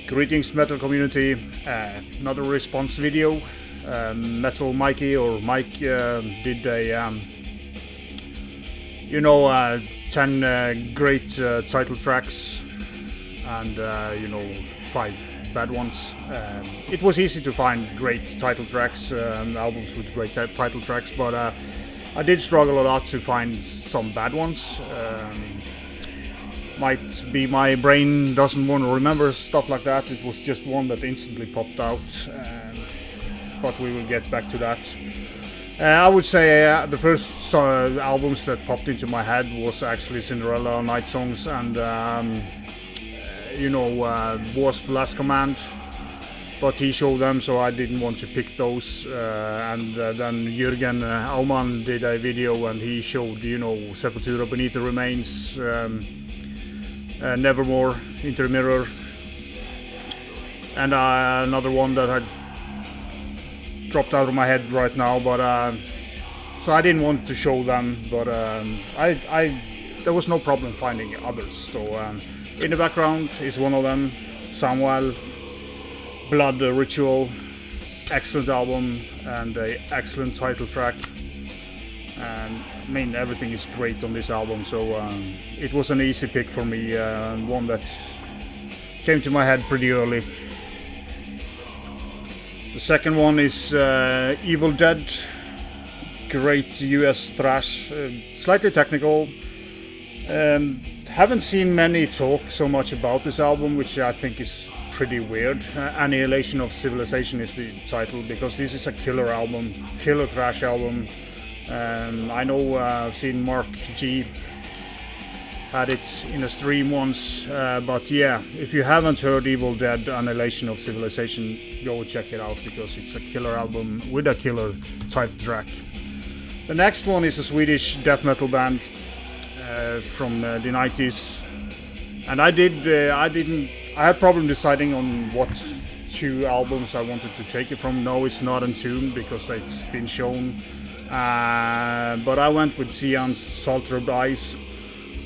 Greetings metal community, another response video. MetalMickey or Mike did a 10 great title tracks and 5 bad ones. It was easy to find great title tracks, albums with great title tracks, but I did struggle a lot to find some bad ones. Might be my brain doesn't want to remember stuff like that. It was just one that instantly popped out, but we will get back to that. I would say the first albums that popped into my head was actually Cinderella Night Songs and Wasp Last Command, but he showed them, so I didn't want to pick those. And then Jürgen Aumann did a video and he showed Sepultura Beneath the Remains, Nevermore, Into the Mirror, and another one that had dropped out of my head right now, but so I didn't want to show them, but there was no problem finding others. So In the Background is one of them. Samuel, Blood Ritual, excellent album and an excellent title track. And everything is great on this album, so it was an easy pick for me, one that came to my head pretty early. The second one is Evil Dead, great US thrash, slightly technical. Haven't seen many talk so much about this album, which I think is pretty weird. Annihilation of Civilization is the title, because this is a killer album, killer thrash album. I know I've seen Mark G had it in a stream once, but yeah, if you haven't heard Evil Dead Annihilation of Civilization, go check it out, because it's a killer album with a killer title track. The next one is a Swedish death metal band from the 90s, and I had problem deciding on what 2 albums I wanted to take it from. No, it's not Entombed, because it's been shown. But I went with Sian's Salt Rubbed Eyes.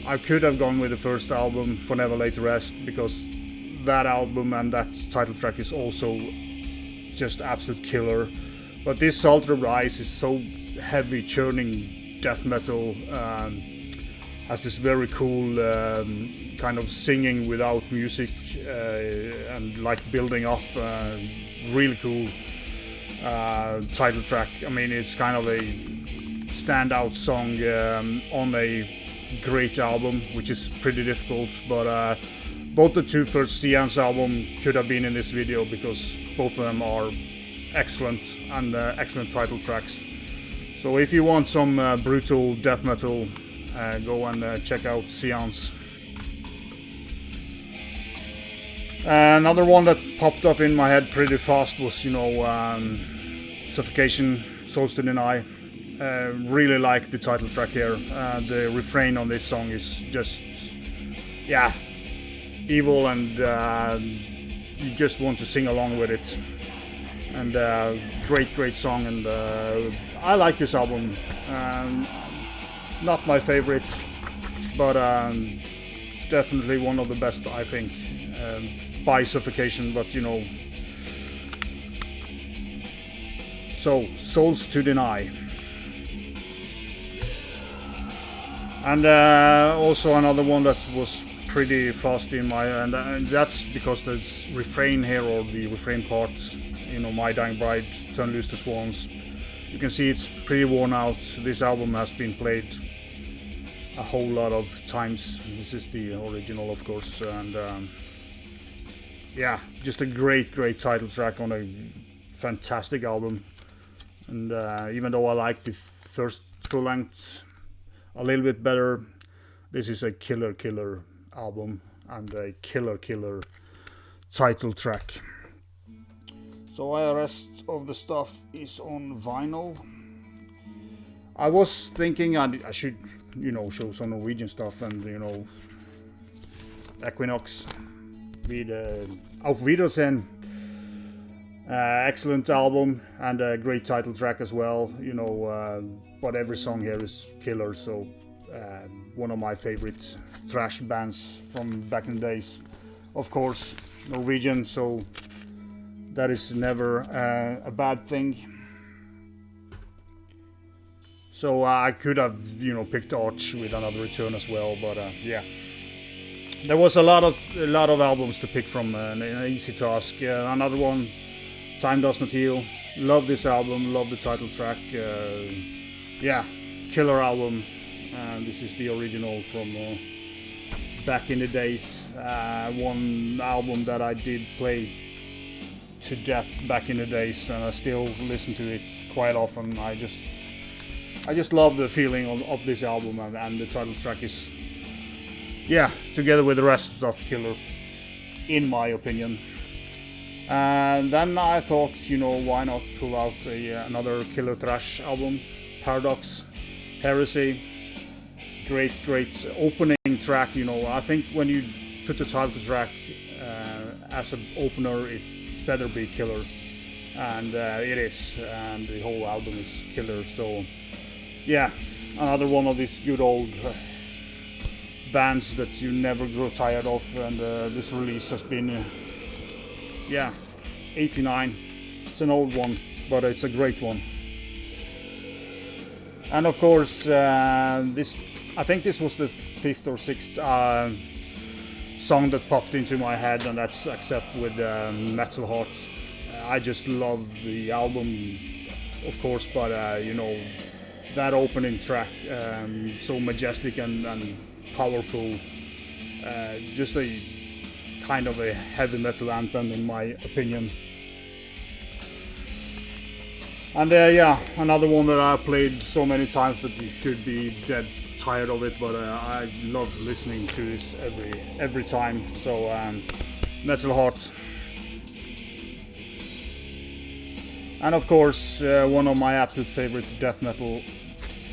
I could have gone with the first album, For Never Lay to Rest, because that album and that title track is also just absolute killer. But this Salt Rubbed Eyes is so heavy, churning death metal, has this very cool kind of singing without music and like building up, really cool title track. It's kind of a standout song on a great album, which is pretty difficult, but both the 2 first Sian's album could have been in this video, because both of them are excellent and excellent title tracks. So if you want some brutal death metal, go and check out Sian's. Another one that popped up in my head pretty fast was, Suffocation, Soulstone and I. Really like the title track here. The refrain on this song is just, evil, and you just want to sing along with it. And great song, and I like this album. Not my favorite, but definitely one of the best, I think, by Suffocation, but So, Souls to Deny. And also another one that was pretty fast in my, and that's because the refrain here, or the refrain part, My Dying Bride, Turn Loose the Swans. You can see it's pretty worn out. This album has been played a whole lot of times. This is the original, of course, and just a great title track on a fantastic album. And even though I like the first full length a little bit better, this is a killer album and a killer title track. So the rest of the stuff is on vinyl. I was thinking I should show some Norwegian stuff, and Equinox with Auf Wiedersehen. Excellent album and a great title track as well, but every song here is killer, so one of my favorite thrash bands from back in the days, of course. Norwegian, so that is never a bad thing. So I could have, picked Arch with Another Return as well, but yeah, there was a lot of albums to pick from, an easy task. Another one, Time Does Not Heal. Love this album, love the title track. Yeah, killer album. This is the original from back in the days. One album that I did play to death back in the days, and I still listen to it quite often. I just love the feeling of this album, and the title track is, yeah, together with the rest of killer, in my opinion. And then I thought, why not pull out another killer thrash album, Paradox, Heresy. Great opening track. I think when you put the title track as an opener, it better be killer, and it is, and the whole album is killer. So yeah, another one of these good old bands that you never grow tired of, and this release has been 89. It's an old one, but it's a great one. And of course, I think this was the 5th or 6th song that popped into my head, and that's Accept with Metal Heart. I just love the album, of course, but that opening track, so majestic and powerful, just a kind of a heavy metal anthem in my opinion. And another one that I played so many times that you should be dead tired of it, but I love listening to this every time. So Metal Heart. And of course, one of my absolute favorite death metal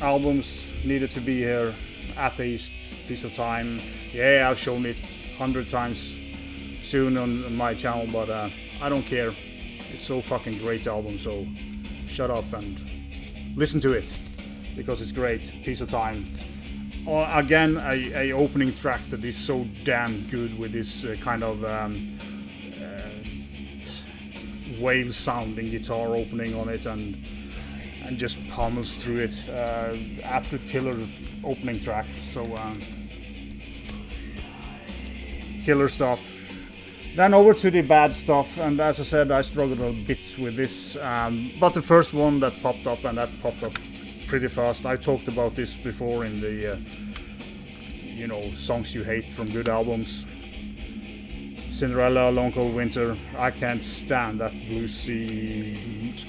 albums needed to be here, Atheist, Piece of Time. Yeah, I've shown it 100 times soon on my channel, but I don't care. It's so fucking great album, so shut up and listen to it, because it's great. Piece of Time. Again, a opening track that is so damn good, with this kind of whale sounding guitar opening on it, and just pummels through it. Absolute killer opening track. So killer stuff. Then over to the bad stuff, and as I said, I struggled a bit with this, but the first one that popped up, and that popped up pretty fast. I talked about this before in the songs you hate from good albums. Cinderella, Long Cold Winter. I can't stand that bluesy,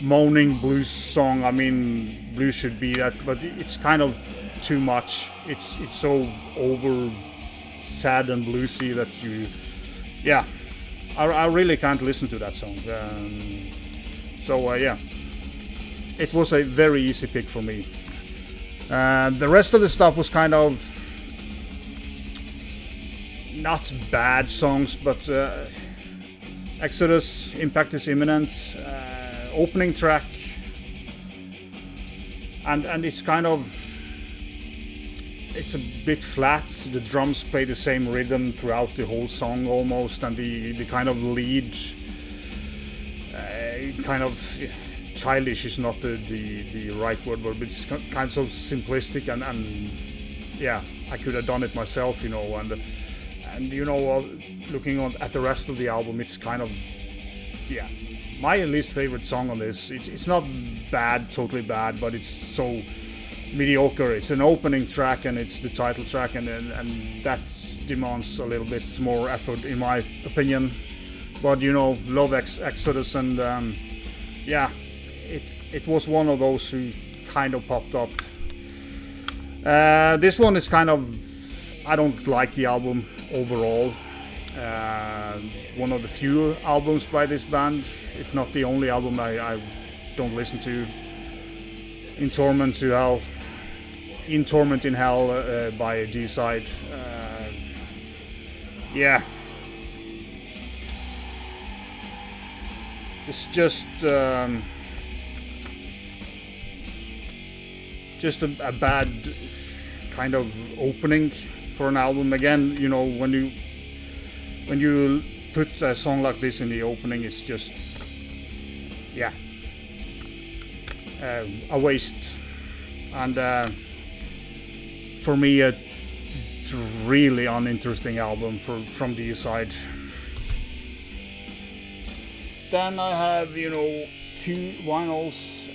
moaning blues song. I mean, blues should be that, but it's kind of too much. It's so over sad and bluesy that I really can't listen to that song. It was a very easy pick for me. The rest of the stuff was kind of not bad songs, but Exodus, Impact is Imminent, opening track, and it's kind of, it's a bit flat. The drums play the same rhythm throughout the whole song almost, and the kind of lead, kind of childish is not the right word, but it's kind of simplistic, and I could have done it myself, and looking at the rest of the album, it's kind of my least favorite song on this. It's not bad, totally bad, but it's so mediocre. It's an opening track, and it's the title track, and that demands a little bit more effort in my opinion. But love Exodus, and it was one of those who kind of popped up. This one is kind of, I don't like the album overall. One of the few albums by this band, if not the only album I don't listen to. In Torment in Hell by D-Side. It's just a bad kind of opening for an album. Again, when you put a song like this in the opening is just, yeah, a waste. And for me, a really uninteresting album from the side. Then I have, you know, 2 vinyls,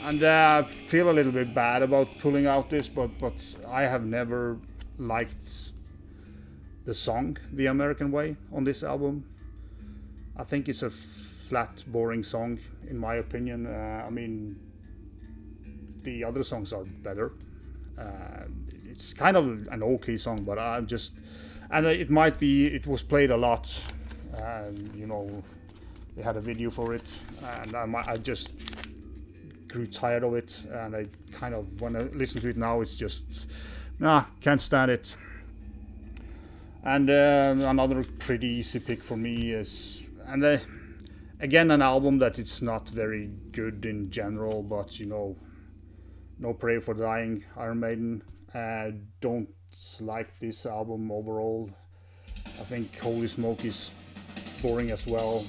and I feel a little bit bad about pulling out this, but I have never liked the song "The American Way" on this album. I think it's a flat, boring song, in my opinion. I mean, the other songs are better. It's kind of an okay song, but I'm just, and it might be, it was played a lot, you know, they had a video for it, and I just grew tired of it, and I kind of, when I listen to it now, it's just, nah, can't stand it. And another pretty easy pick for me is, and again, an album that it's not very good in general, but you know, No Prayer for Dying, Iron Maiden. Don't like this album overall. I think Holy Smoke is boring as well,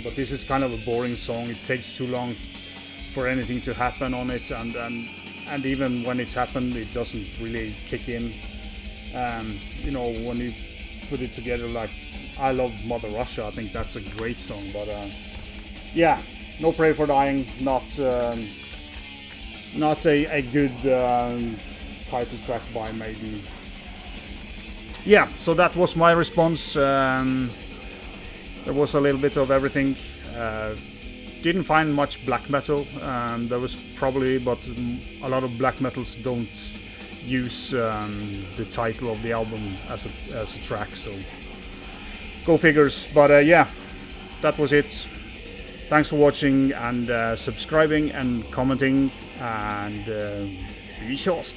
but this is kind of a boring song. It takes too long for anything to happen on it, and even when it happened, it doesn't really kick in. You know, when you put it together, like I Love Mother Russia, I think that's a great song, but yeah, No Prayer for Dying, not a good title track by Maiden. Yeah, so that was my response. There was a little bit of everything. Didn't find much black metal. There was probably, but a lot of black metals don't use the title of the album as a track, so go figures. But yeah, that was it. Thanks for watching, and subscribing and commenting, and vi kjøst.